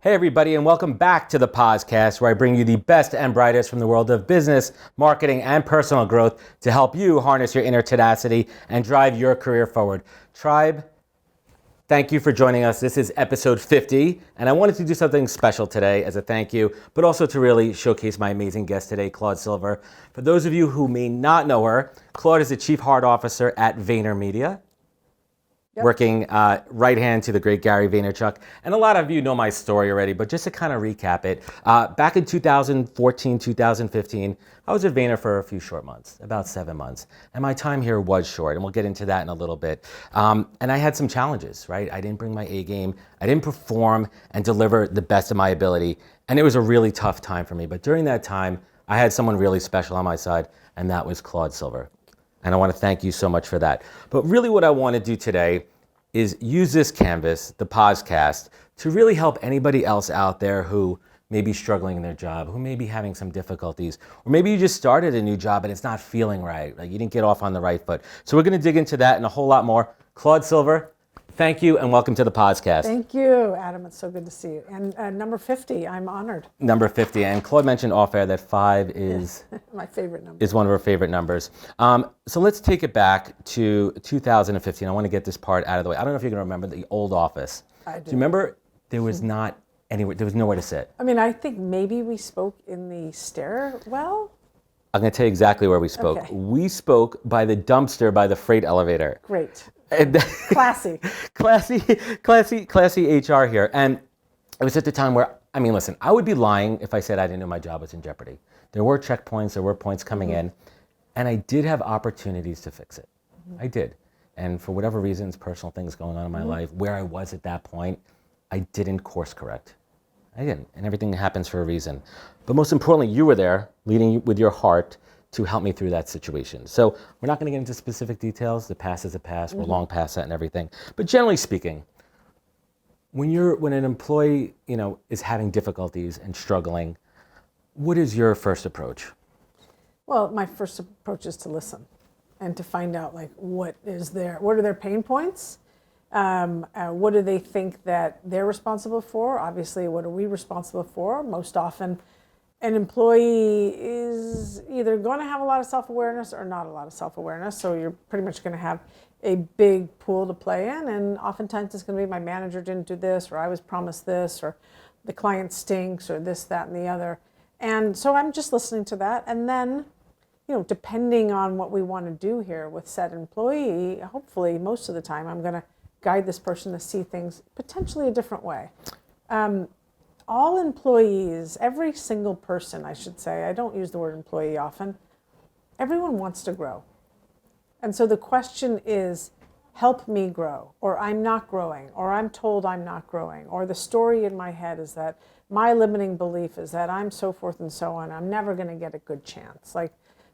Hey everybody, and welcome back to the Pozcast, where I bring you the best and brightest from the world of business, marketing, and personal growth to help you harness your inner tenacity and drive your career forward. Tribe, thank you for joining us. This is episode 50, and I wanted to do something special today as a thank you, but also to really showcase my amazing guest today, Claude Silver. For those of you who may not know her, Claude is the Chief Heart Officer at VaynerMedia. Yep. Working right hand to the great Gary Vaynerchuck. And a lot of you know my story already, but just to kind of recap it, back in 2014, 2015, I was at Vayner for a few short months, about 7 months. And my time here was short, and we'll get into that in a little bit. And I had some challenges, right? I didn't bring my A game. I didn't perform and deliver the best of my ability. And it was a really tough time for me. But during that time, I had someone really special on my side, and that was Claude Silver. And I want to thank you so much for that. But really what I want to do today is use this canvas, the Pozcast, to really help anybody else out there who may be struggling in their job, who may be having some difficulties, or maybe you just started a new job and it's not feeling right, like you didn't get off on the right foot. So we're going to dig into that and a whole lot more. Claude Silver, thank you and welcome to the Pozcast. Thank you, Adam. It's so good to see you. And number 50, I'm honored. Number 50, and Claude mentioned off air that 5 is my favorite number. Is one of her favorite numbers. So let's take it back to 2015. I want to get this part out of the way. I don't know if you're going to remember the old office. I do. Do you remember there was not anywhere, there was nowhere to sit? I mean, I think maybe we spoke in the stairwell. I'm going to tell you exactly where we spoke. Okay. We spoke by the dumpster by the freight elevator. Great. Classy. Classy HR here. And it was at the time where, I mean, listen, I would be lying if I said I didn't know my job was in jeopardy. There were checkpoints, there were points coming in, and I did have opportunities to fix it. I did. And for whatever reasons, personal things going on in my life, where I was at that point, I didn't course correct. I didn't. And everything happens for a reason. But most importantly, you were there leading with your heart to help me through that situation. So we're not going to get into specific details. The past is the past. We're long past that and everything. But generally speaking, when an employee, is having difficulties and struggling, what is your first approach? Well, my first approach is to listen and to find out what are their pain points? What do they think that they're responsible for? Obviously, what are we responsible for? Most often, an employee is either going to have a lot of self-awareness or not a lot of self-awareness. So you're pretty much going to have a big pool to play in. And oftentimes it's going to be my manager didn't do this, or I was promised this, or the client stinks, or this, that, and the other. And so I'm just listening to that. And then, depending on what we want to do here with said employee, hopefully most of the time I'm going to guide this person to see things potentially a different way. All employees, every single person, I should say, I don't use the word employee often, everyone wants to grow. And so the question is, help me grow, or I'm not growing, or I'm told I'm not growing, or the story in my head is that my limiting belief is that I'm so forth and so on, I'm never going to get a good chance.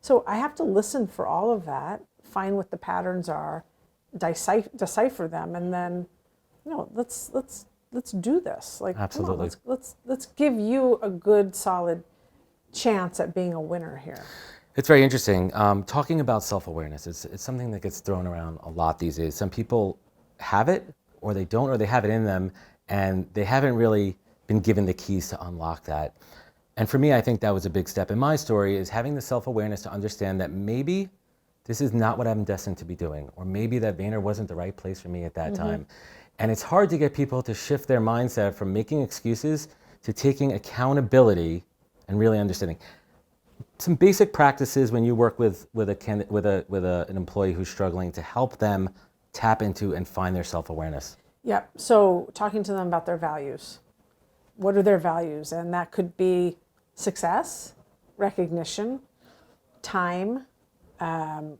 So I have to listen for all of that, find what the patterns are, decipher them, and then, let's do this. Absolutely. Come on, let's give you a good, solid chance at being a winner here. It's very interesting. Talking about self-awareness, it's something that gets thrown around a lot these days. Some people have it, or they don't, or they have it in them, and they haven't really been given the keys to unlock that. And for me, I think that was a big step in my story, is having the self-awareness to understand that maybe this is not what I'm destined to be doing, or maybe that Vayner wasn't the right place for me at that time. And it's hard to get people to shift their mindset from making excuses to taking accountability and really understanding. Some basic practices when you work with an employee who's struggling to help them tap into and find their self-awareness. Yeah, so talking to them about their values. What are their values? And that could be success, recognition, time,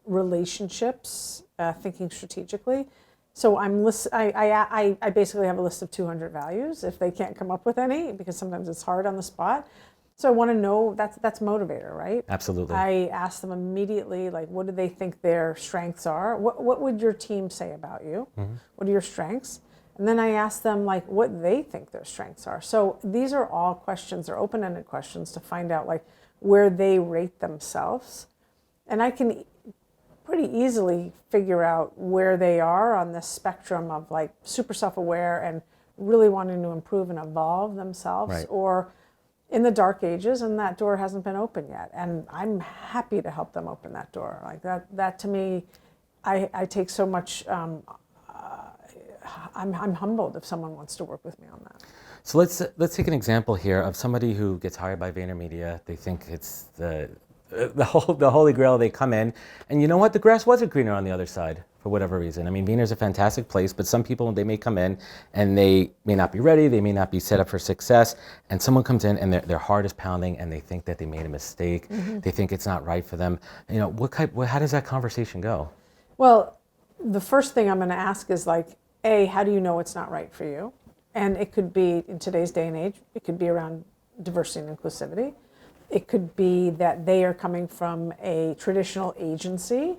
relationships, thinking strategically. So I basically have a list of 200 values if they can't come up with any, because sometimes it's hard on the spot. So I want to know, that's motivator, right? Absolutely. I ask them immediately, what do they think their strengths are? What would your team say about you? What are your strengths? And then I ask them what they think their strengths are. So these are all questions, they're open-ended questions to find out where they rate themselves. And I can pretty easily figure out where they are on this spectrum of super self-aware and really wanting to improve and evolve themselves, Right. or in the dark ages, and that door hasn't been open yet. And I'm happy to help them open that door. Like that to me, I take so much, I'm humbled if someone wants to work with me on that. So let's take an example here of somebody who gets hired by VaynerMedia. They think it's the holy grail. They come in, and you know what? The grass wasn't greener on the other side for whatever reason. I mean, Vayner's a fantastic place, but some people, they may come in and they may not be ready. They may not be set up for success. And someone comes in and their heart is pounding, and they think that they made a mistake. Mm-hmm. They think it's not right for them. You know, how does that conversation go? Well, the first thing I'm going to ask is like, A, how do you know it's not right for you? And it could be, in today's day and age, it could be around diversity and inclusivity. It could be that they are coming from a traditional agency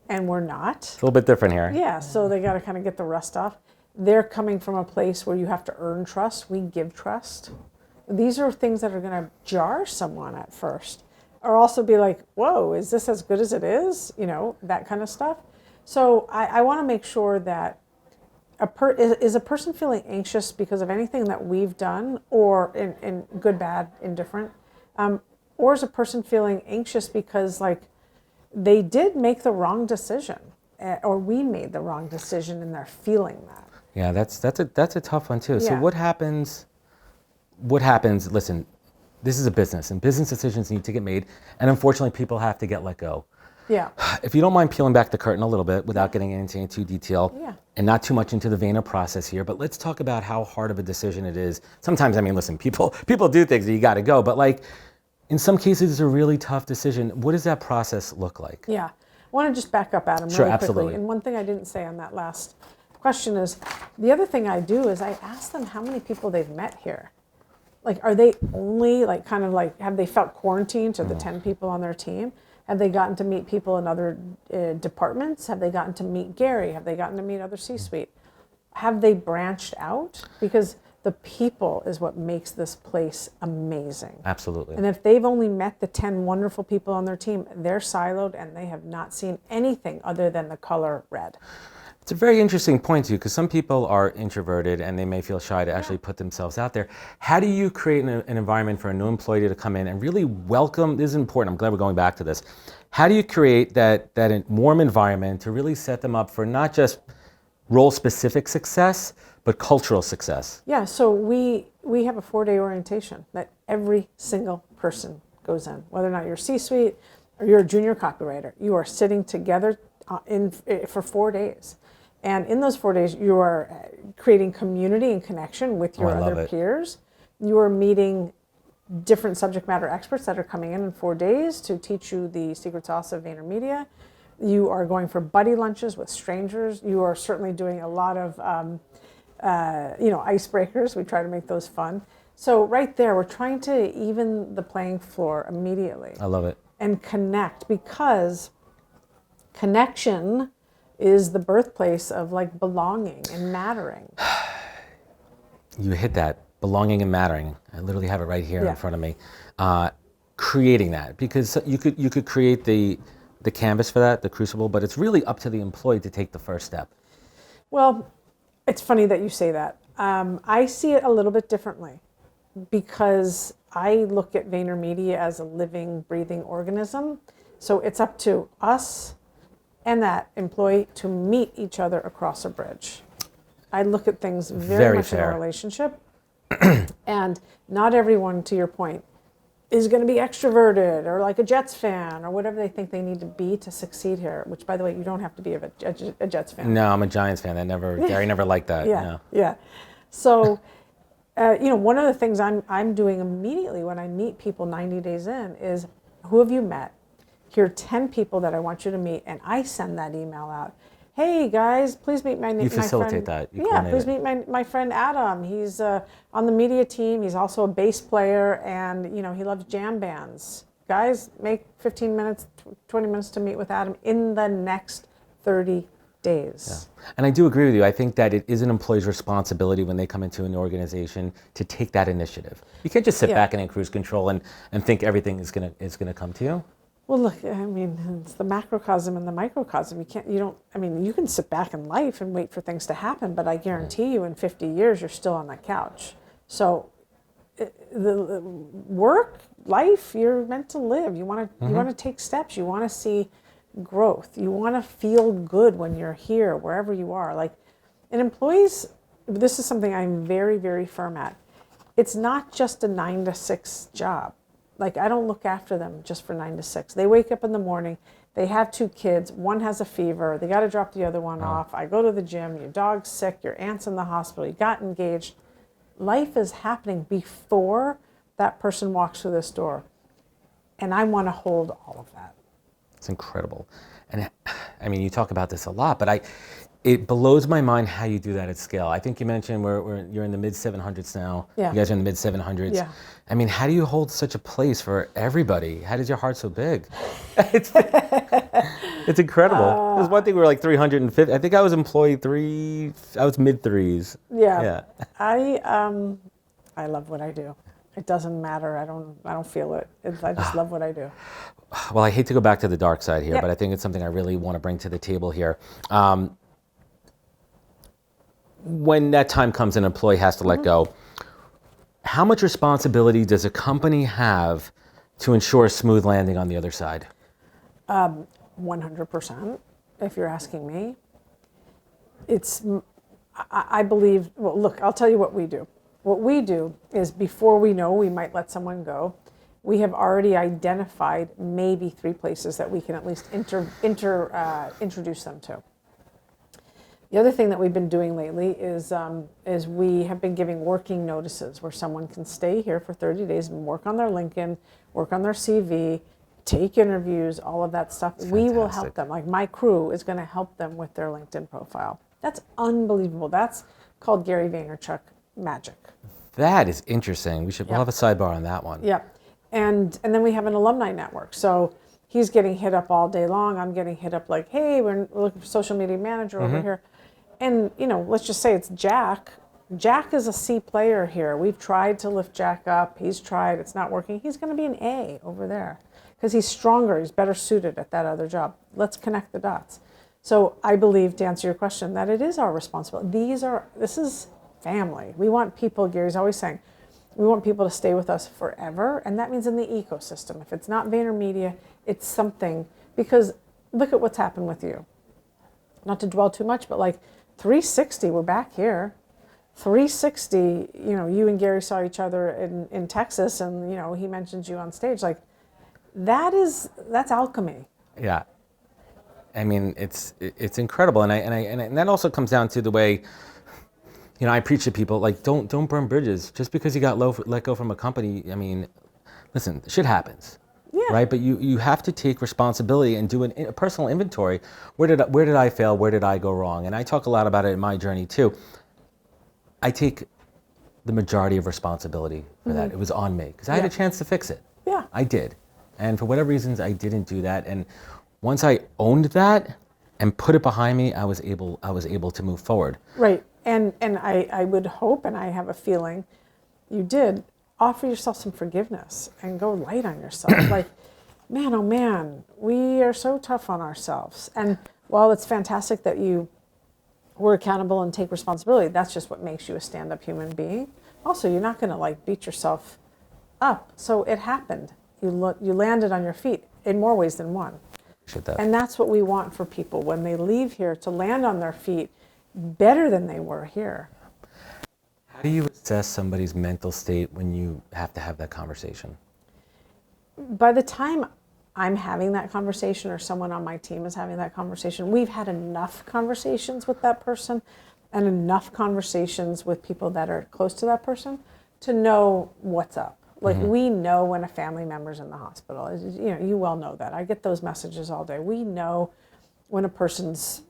and we're not. It's a little bit different here. Yeah, so they got to kind of get the rust off. They're coming from a place where you have to earn trust. We give trust. These are things that are going to jar someone at first, or also be like, whoa, is this as good as it is? You know, that kind of stuff. So I want to make sure that is a person feeling anxious because of anything that we've done, or in good, bad, indifferent? Or is a person feeling anxious because like they did make the wrong decision, or we made the wrong decision and they're feeling that? Yeah, that's a tough one too. Yeah. So what happens, listen, this is a business, and business decisions need to get made, and unfortunately people have to get let go. Yeah. If you don't mind peeling back the curtain a little bit without getting into any too detail, and not too much into the Vayner process here, but let's talk about how hard of a decision it is. Sometimes, I mean, listen, people do things that you got to go, but like in some cases it's a really tough decision. What does that process look like? Yeah. I want to just back up, Adam, Sure, really absolutely. quickly. And one thing I didn't say on that last question is, the other thing I do is I ask them how many people they've met here. Like, are they only like kind of like, have they felt quarantined to the 10 people on their team? Have they gotten to meet people in other departments? Have they gotten to meet Gary? Have they gotten to meet other C-suite? Have they branched out? Because the people is what makes this place amazing. Absolutely. And if they've only met the 10 wonderful people on their team, they're siloed and they have not seen anything other than the color red. It's a very interesting point too, because some people are introverted and they may feel shy to actually put themselves out there. How do you create an environment for a new employee to come in and really welcome? This is important. I'm glad we're going back to this. How do you create that warm environment to really set them up for not just role-specific success, but cultural success? Yeah, so we have a 4-day orientation that every single person goes in, whether or not you're C-suite or you're a junior copywriter. You are sitting together for 4 days. And in those 4 days, you are creating community and connection with your other peers. You are meeting different subject matter experts that are coming in 4 days to teach you the secret sauce of VaynerMedia. You are going for buddy lunches with strangers. You are certainly doing a lot of icebreakers. We try to make those fun. So right there, we're trying to even the playing floor immediately. I love it. And connect, because connection is the birthplace of like belonging and mattering. You hit that, belonging and mattering. I literally have it right here in front of me. Creating that, because you could create the canvas for that, the crucible, but it's really up to the employee to take the first step. Well, it's funny that you say that. I see it a little bit differently, because I look at VaynerMedia as a living, breathing organism. So it's up to us and that employee to meet each other across a bridge. I look at things very much fair. in a relationship. And not everyone, to your point, is going to be extroverted or like a Jets fan or whatever they think they need to be to succeed here, which, by the way, you don't have to be a Jets fan. No, I'm a Giants fan. Gary never liked that. Yeah. So, one of the things I'm doing immediately when I meet people 90 days in is, who have you met? Here are 10 people that I want you to meet, and I send that email out. Hey guys, please meet my friend. You facilitate that. Please meet my friend Adam. He's on the media team. He's also a bass player, and he loves jam bands. Guys, make 15 minutes, 20 minutes to meet with Adam in the next 30 days. Yeah. And I do agree with you. I think that it is an employee's responsibility when they come into an organization to take that initiative. You can't just sit back and in cruise control and think everything is gonna come to you. Well, look, I mean, it's the macrocosm and the microcosm. You can sit back in life and wait for things to happen, but I guarantee you in 50 years, you're still on that couch. So the work, life, you're meant to live. You want to take steps. You want to see growth. You want to feel good when you're here, wherever you are. Like, and employees, this is something I'm very, very firm at. It's not just a 9 to 6 job. Like, I don't look after them just for 9 to 6. They wake up in the morning. They have 2 kids. One has a fever. They got to drop the other one off. I go to the gym. Your dog's sick. Your aunt's in the hospital. You got engaged. Life is happening before that person walks through this door. And I want to hold all of that. It's incredible. And I mean, you talk about this a lot, but it blows my mind how you do that at scale. I think you mentioned you're in the mid 700s now. Yeah. You guys are in the mid 700s. Yeah. I mean, how do you hold such a place for everybody? How does your heart so big? It's incredible. There's one thing we were like 350. I think I was employee 3. I was mid 3s. Yeah. I love what I do. It doesn't matter. I don't feel it. I just love what I do. Well, I hate to go back to the dark side here, Yep. but I think it's something I really want to bring to the table here. When that time comes, an employee has to let go. How much responsibility does a company have to ensure a smooth landing on the other side? 100%, if you're asking me. I believe, well, look, I'll tell you what we do. What we do is, before we know we might let someone go, we have already identified maybe 3 places that we can at least introduce them to. The other thing that we've been doing lately is we have been giving working notices where someone can stay here for 30 days and work on their LinkedIn, work on their CV, take interviews, all of that stuff. We will help them. Like, my crew is going to help them with their LinkedIn profile. That's unbelievable. That's called Gary Vaynerchuck magic. That is interesting. We'll have a sidebar on that one. Yeah. And then we have an alumni network. So he's getting hit up all day long. I'm getting hit up like, hey, we're looking for social media manager over here. And, let's just say it's Jack. Jack is a C player here. We've tried to lift Jack up. He's tried. It's not working. He's going to be an A over there because he's stronger. He's better suited at that other job. Let's connect the dots. So I believe, to answer your question, that it is our responsibility. This is family. We want people, Gary's always saying, we want people to stay with us forever. And that means in the ecosystem. If it's not VaynerMedia, it's something. Because look at what's happened with you. Not to dwell too much, but like 360, we're back here. 360, you and Gary saw each other in Texas, and he mentioned you on stage. Like, that's alchemy. Yeah, I mean, it's incredible, and that also comes down to the way, I preach to people, like, don't burn bridges just because you got let go from a company. I mean, listen, shit happens. Yeah. Right, but you have to take responsibility and do a personal inventory. Where did I fail? Where did I go wrong? And I talk a lot about it in my journey too. I take the majority of responsibility for that. It was on me because I had a chance to fix it. Yeah, I did, and for whatever reasons, I didn't do that. And once I owned that and put it behind me, I was able to move forward. Right, and I would hope, and I have a feeling, you did. Offer yourself some forgiveness and go light on yourself. Like, man, oh man, we are so tough on ourselves. And while it's fantastic that you were accountable and take responsibility, that's just what makes you a stand-up human being. Also, you're not going to beat yourself up. So it happened. You landed on your feet in more ways than one. And that's what we want for people when they leave here, to land on their feet better than they were here. How do you assess somebody's mental state when you have to have that conversation? By the time I'm having that conversation, or someone on my team is having that conversation, we've had enough conversations with that person and enough conversations with people that are close to that person to know what's up. Like, we know when a family member's in the hospital. You well know that. I get those messages all day. We know when a person's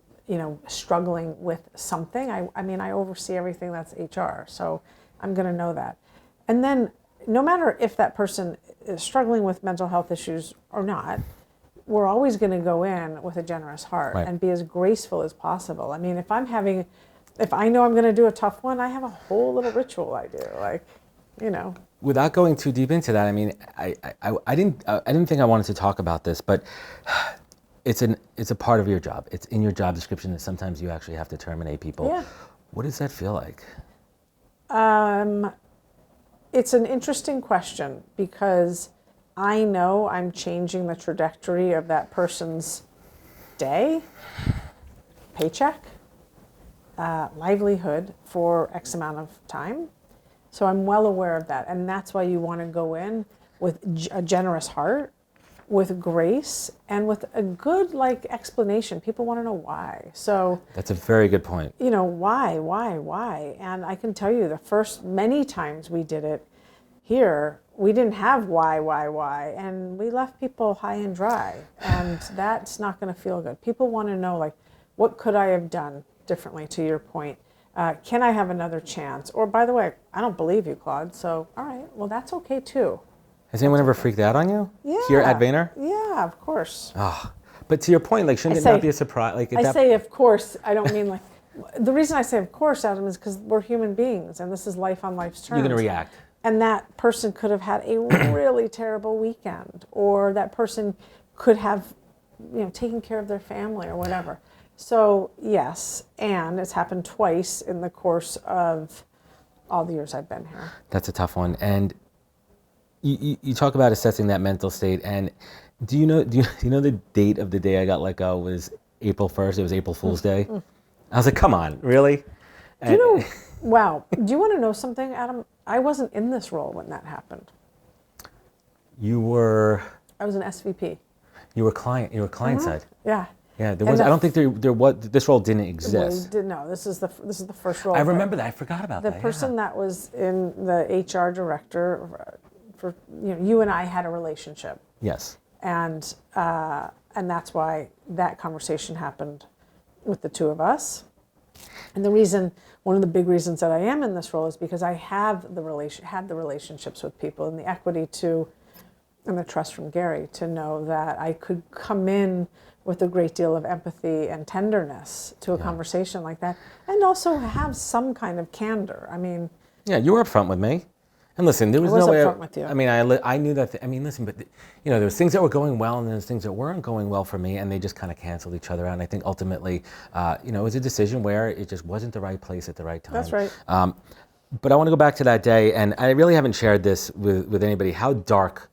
struggling with something. I oversee everything that's HR, so I'm going to know that. And then, no matter if that person is struggling with mental health issues or not, we're always going to go in with a generous heart and be as graceful as possible. I mean, if I know I'm going to do a tough one, I have a whole little ritual I do. Like, without going too deep into that, I mean, I didn't think I wanted to talk about this, but it's a part of your job. It's in your job description that sometimes you actually have to terminate people. Yeah. What does that feel like? It's an interesting question because I know I'm changing the trajectory of that person's day, paycheck, livelihood for X amount of time. So I'm well aware of that. And that's why you want to go in with a generous heart, with grace, and with a good explanation. People want to know why. So That's a very good point. why? And I can tell you the first many times we did it here, we didn't have why, and we left people high and dry. And that's not going to feel good. People want to know, what could I have done differently, to your point? Can I have another chance? Or, by the way, I don't believe you, Claude, so all right, well, that's okay too. Has anyone ever freaked out on you? Yeah. Here at Vayner? Yeah, of course. Oh, but to your point, shouldn't it not be a surprise? I say of course, I don't mean the reason I say of course, Adam, is because we're human beings and this is life on life's terms. You're going to react. And that person could have had a really terrible weekend, or that person could have, taken care of their family or whatever. So yes, and it's happened twice in the course of all the years I've been here. That's a tough one. And you talk about assessing that mental state. And do you know the date of the day I got let go was April 1st? It was April Fool's Day. I was like, come on, really? And, Wow. Do you want to know something, Adam? I wasn't in this role when that happened. You were. I was an SVP. You were client. You were client side. Yeah. Yeah. There was. I don't think there was. This role didn't exist. No. This is the first role. I remember that. I forgot about the that. The person that was in the HR director for you and I had a relationship. Yes. And that's why that conversation happened with the two of us. And one of the big reasons that I am in this role is because I have had the relationships with people and the equity and the trust from Gary to know that I could come in with a great deal of empathy and tenderness to a conversation like that, and also have some kind of candor. I mean, yeah, you were upfront with me. And listen, there was no way. With you. I mean, I knew that. Listen, but there was things that were going well, and there's things that weren't going well for me, and they just kind of canceled each other out. And I think ultimately, it was a decision where it just wasn't the right place at the right time. That's right. But I want to go back to that day, and I really haven't shared this with anybody how dark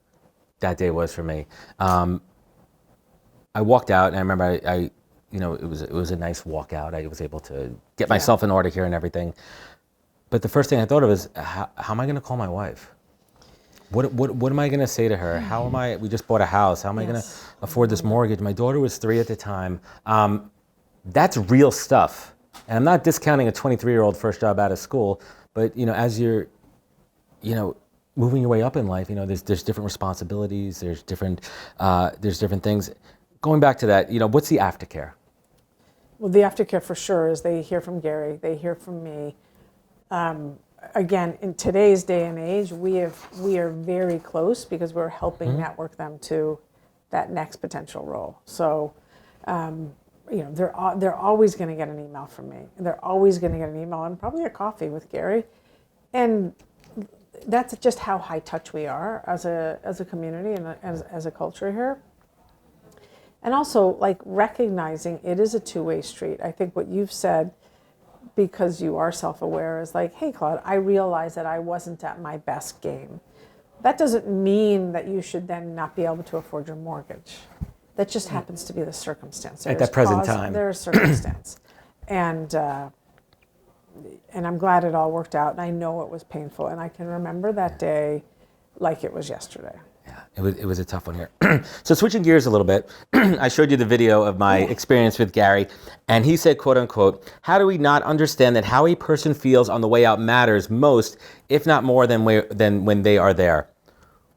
that day was for me. I walked out, and I remember it was a nice walk out. I was able to get myself in order here and everything. But the first thing I thought of is, how am I going to call my wife? What am I going to say to her? How am I? We just bought a house. How am I going to afford this mortgage? My daughter was 3 at the time. That's real stuff. And I'm not discounting a 23-year-old first job out of school, but as you're, moving your way up in life, there's different responsibilities. There's different things. Going back to that, what's the aftercare? Well, the aftercare for sure is they hear from Gary. They hear from me. Again, in today's day and age, we are very close because we're helping network them to that next potential role. So, they're always going to get an email from me. They're always going to get an email and probably a coffee with Gary, and that's just how high touch we are as a community and as a culture here. And also, recognizing it is a two-way street. I think what you've said, because you are self-aware, is hey, Claude, I realize that I wasn't at my best game. That doesn't mean that you should then not be able to afford your mortgage. That just happens to be the circumstance. At that present time. There's circumstance. And I'm glad it all worked out, and I know it was painful, and I can remember that day like it was yesterday. Yeah, it was a tough one here. So switching gears a little bit, I showed you the video of my experience with Gary, and he said, quote unquote, how do we not understand that how a person feels on the way out matters most, if not more than when they are there?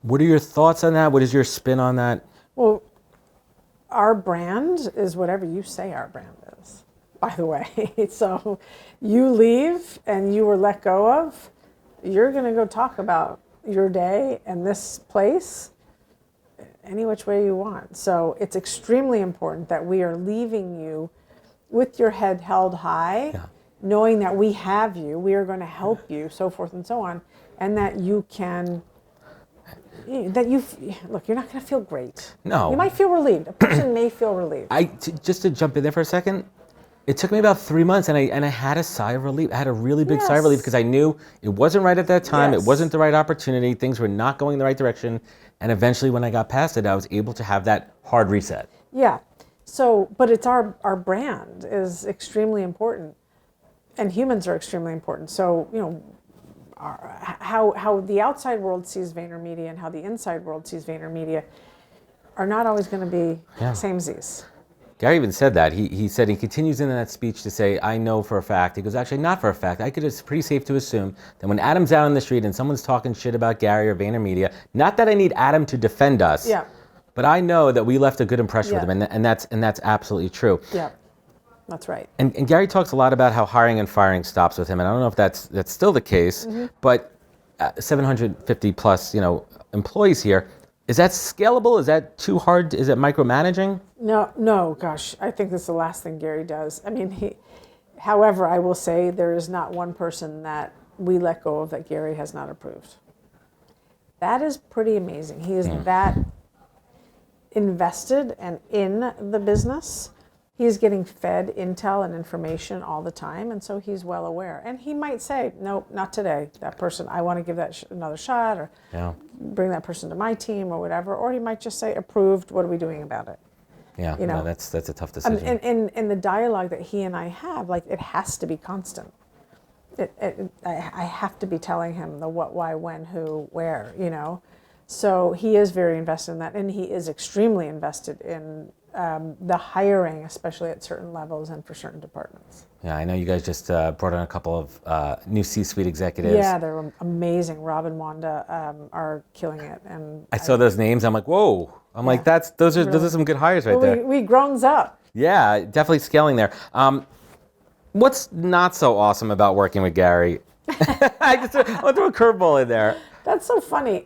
What are your thoughts on that? What is your spin on that? Well, our brand is whatever you say our brand is, by the way. So you leave and you were let go of, you're going to go talk about your day and this place any which way you want. So it's extremely important that we are leaving you with your head held high, knowing that we have you, we are going to help you, so forth and so on, and that you can that look, you're not going to feel great. No. You might feel relieved. A person may feel relieved. Just to jump in there for a second, it took me about 3 months, and I had a sigh of relief. I had a really big sigh of relief because I knew it wasn't right at that time. It wasn't the right opportunity. Things were not going the right direction. And eventually, when I got past it, I was able to have that hard reset. Yeah. So, but it's our brand is extremely important, and humans are extremely important. So, how the outside world sees VaynerMedia and how the inside world sees VaynerMedia are not always going to be samesies. Gary even said that. He said, he continues in that speech to say, I know for a fact. He goes, actually, not for a fact. It's pretty safe to assume that when Adam's out on the street and someone's talking shit about Gary or VaynerMedia, not that I need Adam to defend us, but I know that we left a good impression with him, and that's absolutely true. Yeah, that's right. And Gary talks a lot about how hiring and firing stops with him, and I don't know if that's still the case, but 750 plus, employees here. Is that scalable? Is that too hard? Is it micromanaging? No, gosh, I think that's the last thing Gary does. I mean, however, I will say there is not one person that we let go of that Gary has not approved. That is pretty amazing. He is that invested and in the business. He's getting fed intel and information all the time, and so he's well aware. And he might say, nope, not today. That person, I want to give that another shot, or bring that person to my team, or whatever. Or he might just say, approved, what are we doing about it? Yeah, no, that's a tough decision. And the dialogue that he and I have, like, it has to be constant. I have to be telling him the what, why, when, who, where, So he is very invested in that, and he is extremely invested in the hiring, especially at certain levels and for certain departments. Yeah, I know you guys just brought on a couple of new C-suite executives. Yeah, they're amazing. Rob and Wanda are killing it, and I saw those names. I'm like, whoa! I'm like, those are some good hires right there. We growns up. Yeah, definitely scaling there. What's not so awesome about working with Gary? I'll throw a curveball in there. That's so funny.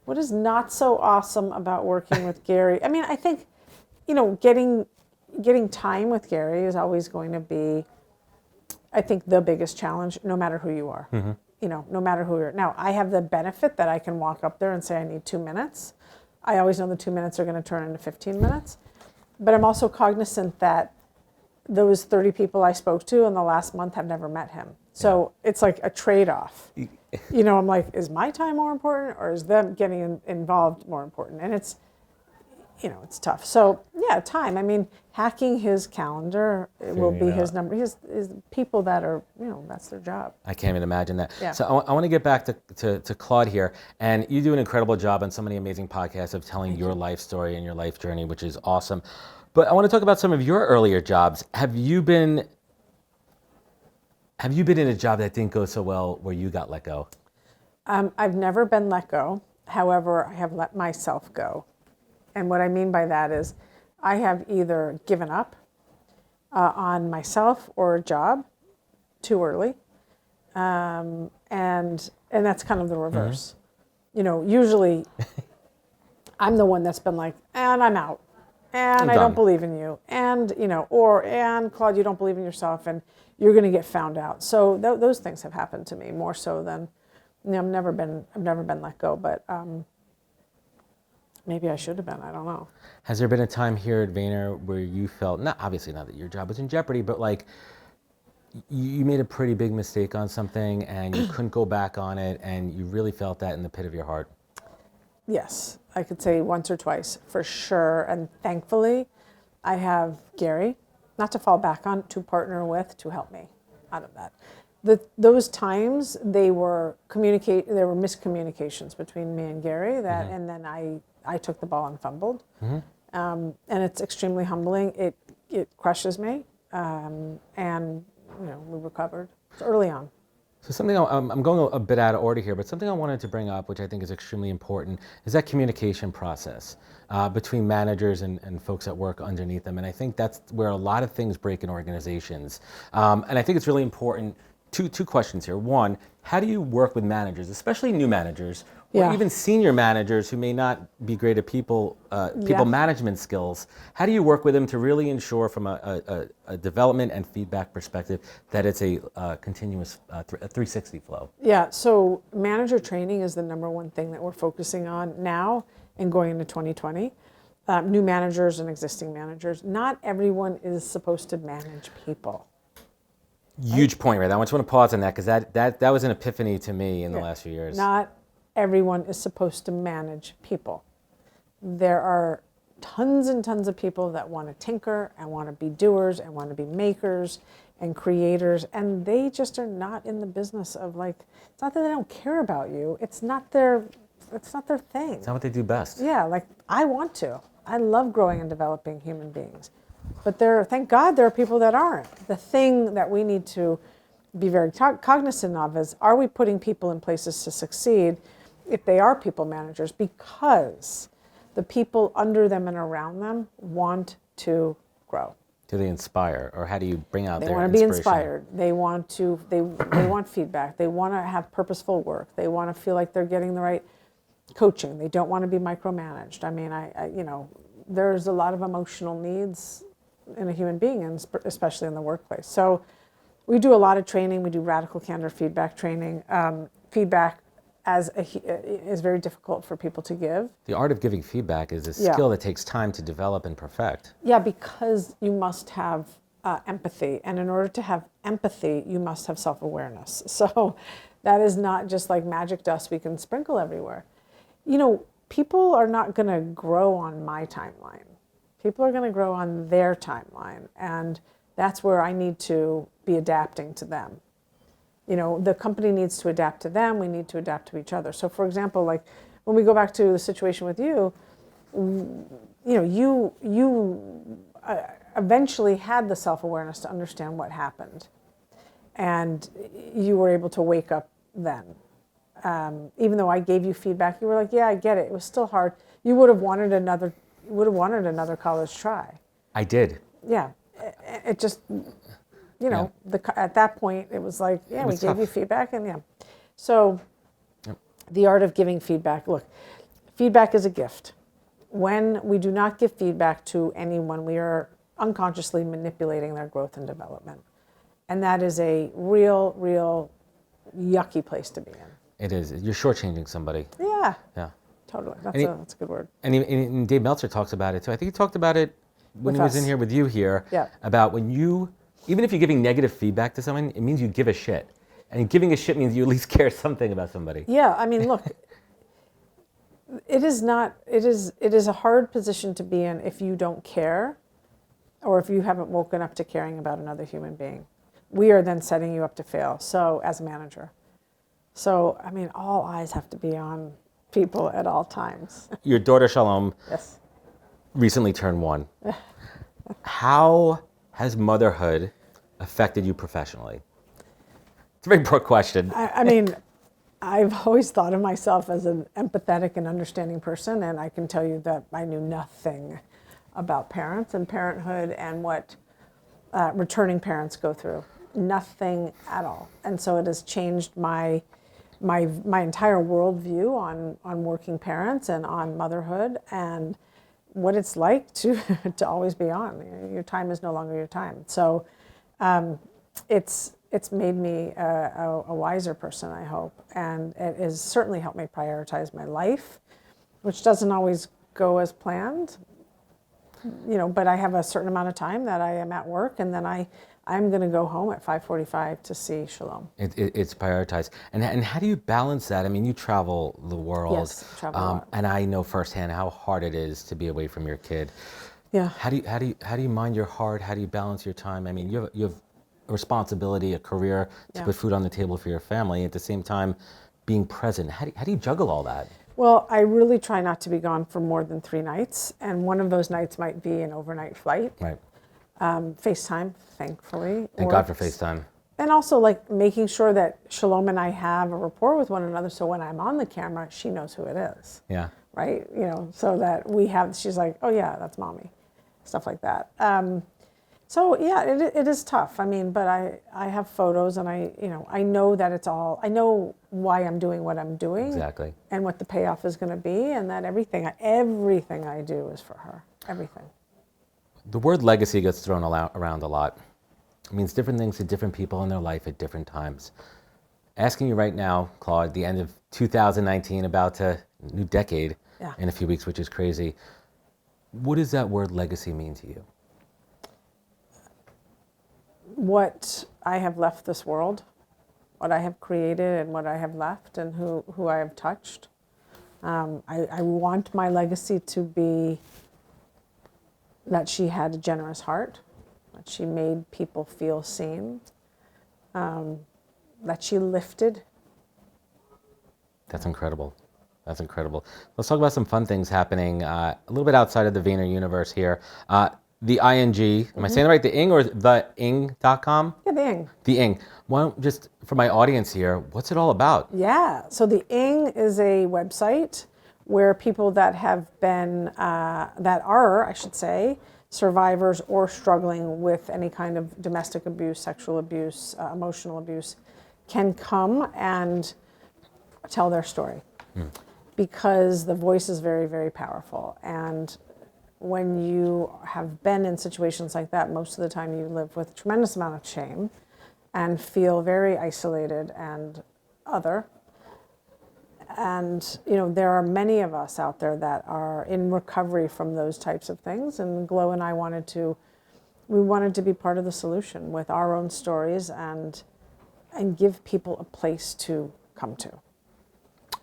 What is not so awesome about working with Gary? I mean, I think, getting time with Gary is always going to be, I think, the biggest challenge, no matter who you are. No matter who you're. Now, I have the benefit that I can walk up there and say I need 2 minutes. I always know the 2 minutes are going to turn into 15 minutes. But I'm also cognizant that those 30 people I spoke to in the last month have never met him. So it's like a trade-off. I'm like, is my time more important, or is them getting involved more important? And it's tough. So yeah, time. I mean, hacking his calendar will be his number. His people that are, that's their job. I can't even imagine that. Yeah. So I want to get back to Claude here. And you do an incredible job on so many amazing podcasts of telling your life story and your life journey, which is awesome. But I want to talk about some of your earlier jobs. Have you been in a job that didn't go so well where you got let go? I've never been let go. However, I have let myself go. And what I mean by that is I have either given up on myself or a job too early. And that's kind of the reverse. Usually I'm the one that's been like, and I'm out. And I don't believe in you. And, and Claude, you don't believe in yourself, and you're going to get found out. So those things have happened to me more so than, I've never been let go, but maybe I should have been. I don't know. Has there been a time here at Vayner where you felt, obviously not that your job was in jeopardy, but like you made a pretty big mistake on something and you couldn't go back on it, and you really felt that in the pit of your heart? Yes, I could say once or twice for sure. And thankfully, I have Gary, not to fall back on, to partner with, to help me out of that. Those times they were miscommunications between me and Gary and then I took the ball and fumbled. And it's extremely humbling. It crushes me. And we recovered. It's early on. So something, I'm going a bit out of order here, but something I wanted to bring up, which I think is extremely important, is that communication process between managers and folks that work underneath them. And I think that's where a lot of things break in organizations. And I think it's really important. Two questions here. One, how do you work with managers, especially new managers, Yeah. or even senior managers who may not be great at people management skills. How do you work with them to really ensure from a development and feedback perspective that it's a continuous 360 flow? Yeah, so manager training is the number one thing that we're focusing on now and going into 2020. New managers and existing managers. Not everyone is supposed to manage people. Huge point, right? I just want to pause on that because that was an epiphany to me in the last few years. Not everyone is supposed to manage people. There are tons and tons of people that want to tinker and want to be doers and want to be makers and creators, and they just are not in the business of, like, it's not that they don't care about you, it's not their thing. It's not what they do best. Yeah, like, I want to. I love growing and developing human beings. But thank God there are people that aren't. The thing that we need to be very cognizant of is, are we putting people in places to succeed if they are people managers because the people under them and around them want to grow? Do they inspire, or how do you bring out their inspiration? They want to be inspiration? inspired. They want to. They want feedback. They want to have purposeful work. They want to feel like they're getting the right coaching. They don't want to be micromanaged. I mean, there's a lot of emotional needs in a human being, and especially in the workplace. So we do a lot of training. We do radical candor feedback training. Feedback is very difficult for people to give. The art of giving feedback is a skill that takes time to develop and perfect. Yeah, because you must have empathy. And in order to have empathy, you must have self-awareness. So that is not just like magic dust we can sprinkle everywhere. You know, people are not going to grow on my timeline. People are going to grow on their timeline. And that's where I need to be adapting to them. You know, the company needs to adapt to them. We need to adapt to each other. So, for example, like when we go back to the situation with you, you eventually had the self-awareness to understand what happened. And you were able to wake up then. Even though I gave you feedback, you were like, yeah, I get it. It was still hard. You would have wanted another college try. I did. Yeah. It just, at that point, it was like, yeah, we gave you feedback, and yeah. So the art of giving feedback. Look, feedback is a gift. When we do not give feedback to anyone, we are unconsciously manipulating their growth and development. And that is a real yucky place to be in. It is. You're shortchanging somebody. Yeah. Yeah. Totally. That's a good word. And Dave Meltzer talks about it too. I think he talked about it when he was in here with you here. Yeah. About even if you're giving negative feedback to someone, it means you give a shit. And giving a shit means you at least care something about somebody. Yeah. I mean, look, it is a hard position to be in if you don't care, or if you haven't woken up to caring about another human being. We are then setting you up to fail. So as a manager. So, I mean, all eyes have to be on people at all times. Your daughter Shalom Yes. recently turned 1. How has motherhood affected you professionally? It's a very broad question. I mean, I've always thought of myself as an empathetic and understanding person, and I can tell you that I knew nothing about parents and parenthood and what returning parents go through. Nothing at all. And so it has changed my entire worldview on working parents and on motherhood and what it's like to always be on. Your time is no longer your time. So it's made me a wiser person, I hope. And it has certainly helped me prioritize my life, which doesn't always go as planned. But I have a certain amount of time that I am at work, and then I'm going to go home at 5:45 to see Shalom. It's prioritized. And how do you balance that? I mean, you travel the world. Yes, travel a lot. And I know firsthand how hard it is to be away from your kid. Yeah. How do you mind your heart? How do you balance your time? I mean, you have a responsibility, a career to put food on the table for your family. At the same time, being present. How do you juggle all that? Well, I really try not to be gone for more than 3 nights, and one of those nights might be an overnight flight. Right. FaceTime, thankfully. Thank God for FaceTime. And also, like, making sure that Shalom and I have a rapport with one another, so when I'm on the camera, she knows who it is. Yeah. Right? So that she's like, oh yeah, that's mommy. Stuff like that. So yeah, it is tough. I mean, but I have photos, and I know that I know why I'm doing what I'm doing. Exactly. And what the payoff is going to be, and that everything I do is for her. Everything. The word legacy gets thrown around a lot. It means different things to different people in their life at different times. Asking you right now, Claude, the end of 2019, about to new decade in a few weeks, which is crazy. What does that word legacy mean to you? What I have left this world, what I have created, and what I have left, and who I have touched. I want my legacy to be that she had a generous heart, that she made people feel seen, that she lifted. That's incredible. That's incredible. Let's talk about some fun things happening a little bit outside of the Vayner universe here. The ING, am I saying it right? The ing or the ing.com? Yeah, the ing. The ing. Well, just for my audience here, what's it all about? Yeah, so the ing is a website where people that have been, I should say, survivors or struggling with any kind of domestic abuse, sexual abuse, emotional abuse, can come and tell their story. Because the voice is very, very powerful. And when you have been in situations like that, most of the time you live with a tremendous amount of shame and feel very isolated and other. And there are many of us out there that are in recovery from those types of things. And Glow and I wanted to be part of the solution with our own stories and give people a place to come to.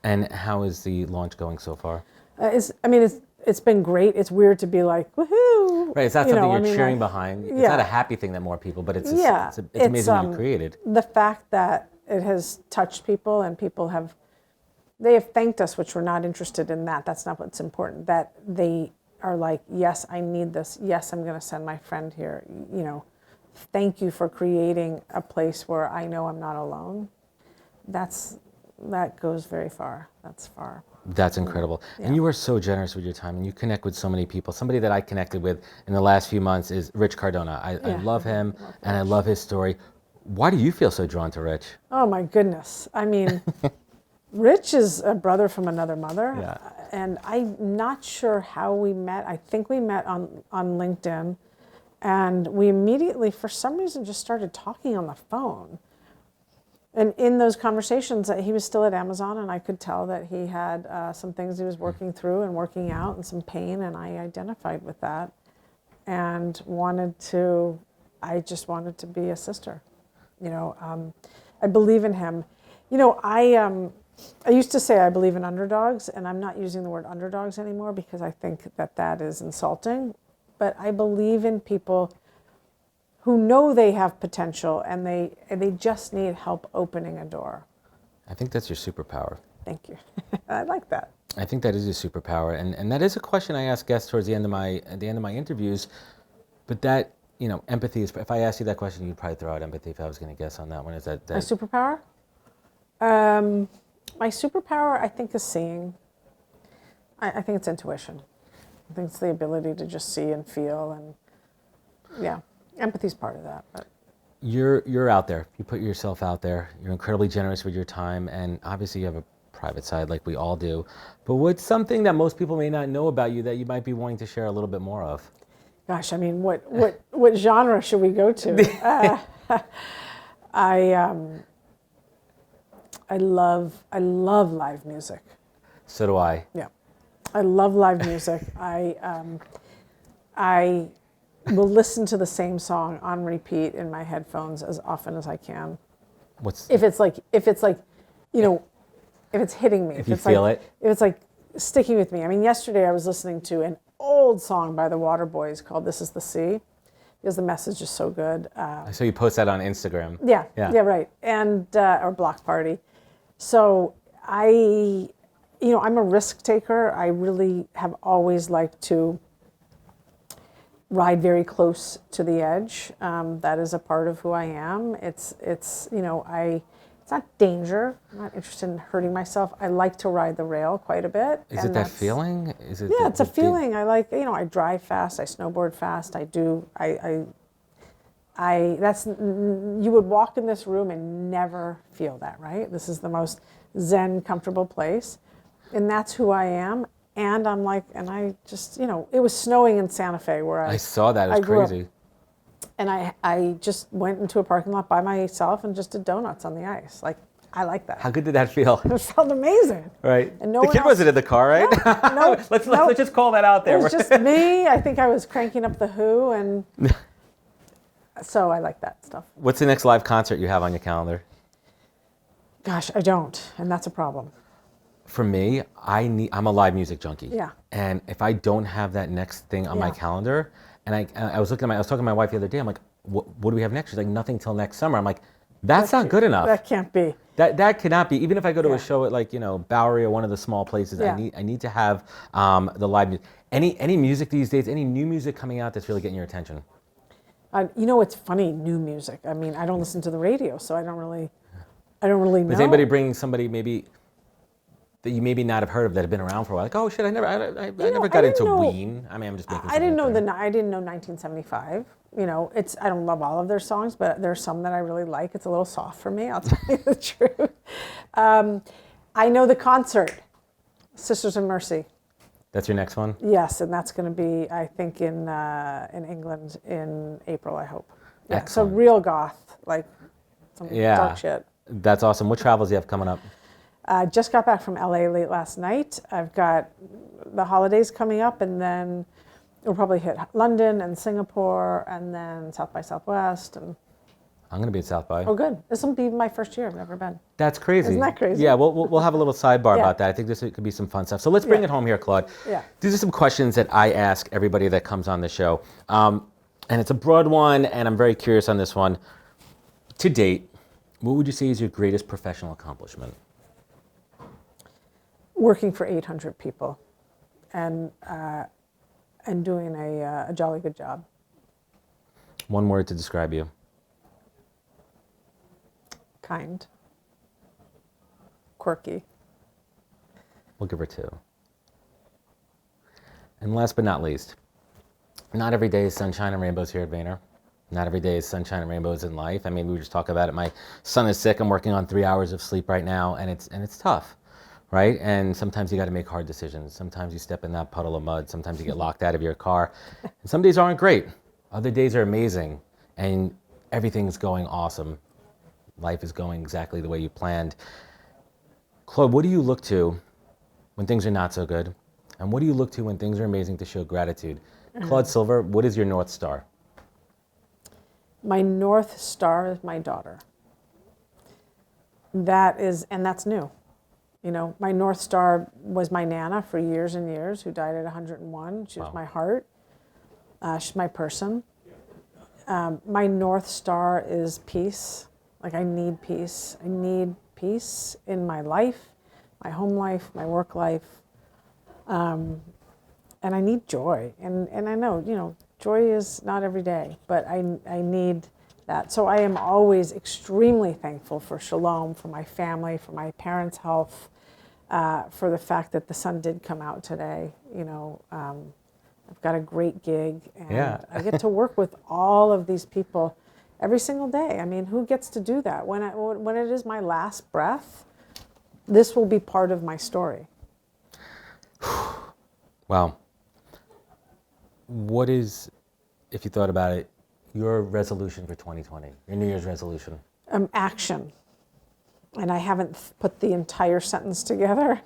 And how is the launch going so far? It's been great. It's weird to be like, woohoo! Right, it's not something you're cheering behind. It's not a happy thing that more people, but it's amazing what you created. The fact that it has touched people and people have thanked us, which we're not interested in that. That's not what's important. That they are like, yes, I need this. Yes, I'm going to send my friend here. Thank you for creating a place where I know I'm not alone. That goes very far. That's far. That's incredible. Yeah. And you are so generous with your time, and you connect with so many people. Somebody that I connected with in the last few months is Rich Cardona. I love him, and I love his story. Why do you feel so drawn to Rich? Oh, my goodness. I mean, Rich is a brother from another mother. Yeah. And I'm not sure how we met. I think we met on LinkedIn. And we immediately, for some reason, just started talking on the phone. And in those conversations, he was still at Amazon, and I could tell that he had some things he was working through and working out, and some pain, and I identified with that, and I just wanted to be a sister. I believe in him. I used to say I believe in underdogs, and I'm not using the word underdogs anymore because I think that is insulting. But I believe in people who know they have potential and they just need help opening a door. I think that's your superpower. Thank you. I like that. I think that is your superpower, and that is a question I ask guests towards the end of my interviews. But that empathy is. If I asked you that question, you'd probably throw out empathy. If I was going to guess on that one, is that my superpower? My superpower, I think, is seeing. I think it's intuition. I think it's the ability to just see and feel, and empathy's part of that. But you're out there. You put yourself out there. You're incredibly generous with your time, and obviously you have a private side like we all do. But what's something that most people may not know about you that you might be wanting to share a little bit more of? Gosh, I mean, what genre should we go to? I love live music. So do I. Yeah, I love live music. I will listen to the same song on repeat in my headphones as often as I can. If it's hitting me, if you feel it, if it's like sticking with me. I mean, yesterday I was listening to an old song by the Waterboys called "This Is the Sea," because the message is so good. So you post that on Instagram. Yeah, right, and or Block Party. So I'm a risk taker. I really have always liked to ride very close to the edge. That is a part of who I am. It's not danger. I'm not interested in hurting myself. I like to ride the rail quite a bit. Is it that feeling? It's a feeling. I like, I drive fast. I snowboard fast. I You would walk in this room and never feel that, right? This is the most zen, comfortable place. And that's who I am. And I'm like, and I just, it was snowing in Santa Fe where I saw that. It was crazy. And I just went into a parking lot by myself and just did donuts on the ice. Like, I like that. How good did that feel? It felt amazing. Right. And no the one kid else, wasn't in the car, right? No, let's just call that out there. It was just me. I think I was cranking up the Who, and so I like that stuff. What's the next live concert you have on your calendar? Gosh, I don't, and that's a problem. For me, I'm a live music junkie. Yeah. And if I don't have that next thing on my calendar, and I was talking to my wife the other day. I'm like, what do we have next? She's like, nothing till next summer. I'm like, that's not good enough. That can't be. That cannot be. Even if I go to a show at like Bowery or one of the small places, I need to have the live music. Any music these days? Any new music coming out that's really getting your attention? It's funny, new music. I mean, I don't listen to the radio, so I don't really know. Is anybody bringing somebody maybe that you maybe not have heard of that have been around for a while? Like, oh shit, I never got into Ween. I mean, I'm just making. I didn't know 1975. I don't love all of their songs, but there's some that I really like. It's a little soft for me, I'll tell you the truth. I know the concert, Sisters of Mercy. That's your next one? Yes, and that's going to be, I think, in England in April, I hope. Yeah, excellent. So real goth, like some dark shit. That's awesome. What travels do you have coming up? Just got back from LA late last night. I've got the holidays coming up, and then we'll probably hit London and Singapore, and then South by Southwest. And I'm going to be at South by. Oh, good. This will be my first year. I've never been. That's crazy. Isn't that crazy? Yeah, we'll have a little sidebar about that. I think this could be some fun stuff. So let's bring it home here, Claude. Yeah. These are some questions that I ask everybody that comes on the show. And it's a broad one, and I'm very curious on this one. To date, what would you say is your greatest professional accomplishment? Working for 800 people and doing a jolly good job. One word to describe you. Kind. Quirky. We'll give her 2. And last but not least, not every day is sunshine and rainbows here at Vayner. Not every day is sunshine and rainbows in life. I mean, we were just talking about it. My son is sick. I'm working on 3 hours of sleep right now, and it's tough, right? And sometimes you got to make hard decisions. Sometimes you step in that puddle of mud. Sometimes you get locked out of your car. And some days aren't great. Other days are amazing, and everything's going awesome. Life is going exactly the way you planned. Claude, what do you look to when things are not so good? And what do you look to when things are amazing to show gratitude? Claude Silver, what is your North Star? My North Star is my daughter. That's new. My North Star was my Nana for years and years, who died at 101. She was my heart. She's my person. My North Star is peace. Like, I need peace. I need peace in my life, my home life, my work life. And I need joy. And I know, joy is not every day, but I need that. So I am always extremely thankful for Shalom, for my family, for my parents' health, for the fact that the sun did come out today. I've got a great gig, and I get to work with all of these people every single day. I mean, who gets to do that? When it is my last breath, this will be part of my story. Wow. What is, if you thought about it, your resolution for 2020, your New Year's resolution? Action. And I haven't put the entire sentence together,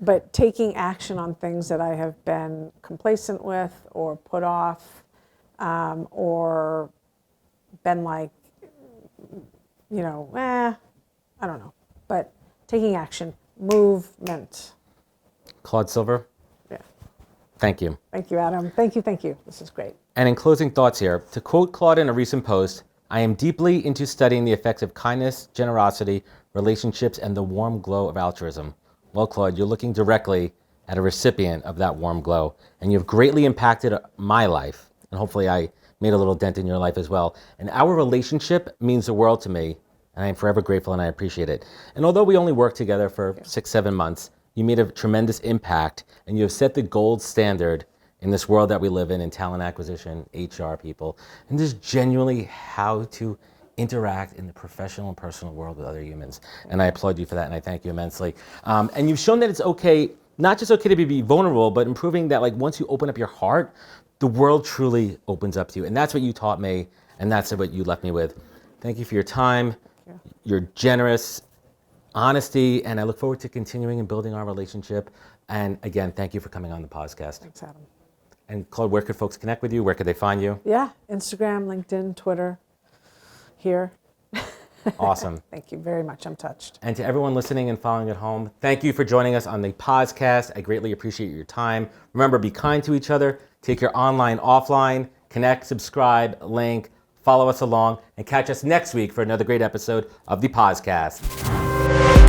but taking action on things that I have been complacent with or put off, or been like, I don't know. But taking action, movement. Claude Silver? Yeah. Thank you. Thank you, Adam. Thank you. This is great. And in closing thoughts here, to quote Claude in a recent post, I am deeply into studying the effects of kindness, generosity, relationships, and the warm glow of altruism. Well, Claude, you're looking directly at a recipient of that warm glow, and you've greatly impacted my life, and hopefully I made a little dent in your life as well. And our relationship means the world to me, and I am forever grateful and I appreciate it. And although we only worked together for 6-7 months, you made a tremendous impact, and you have set the gold standard in this world that we live in talent acquisition, HR people, and just genuinely how to interact in the professional and personal world with other humans. And I applaud you for that, and I thank you immensely. And you've shown that it's okay, not just okay to be vulnerable, but improving that, like, once you open up your heart, the world truly opens up to you. And that's what you taught me, and that's what you left me with. Thank you for your time, your generous honesty, and I look forward to continuing and building our relationship. And again, thank you for coming on the podcast. Thanks, Adam. And Claude, where could folks connect with you? Where could they find you? Yeah, Instagram, LinkedIn, Twitter, here. Awesome. Thank you very much. I'm touched. And to everyone listening and following at home, thank you for joining us on the podcast. I greatly appreciate your time. Remember, be kind to each other. Take your online, offline. Connect, subscribe, link, follow us along, and catch us next week for another great episode of the Pozcast.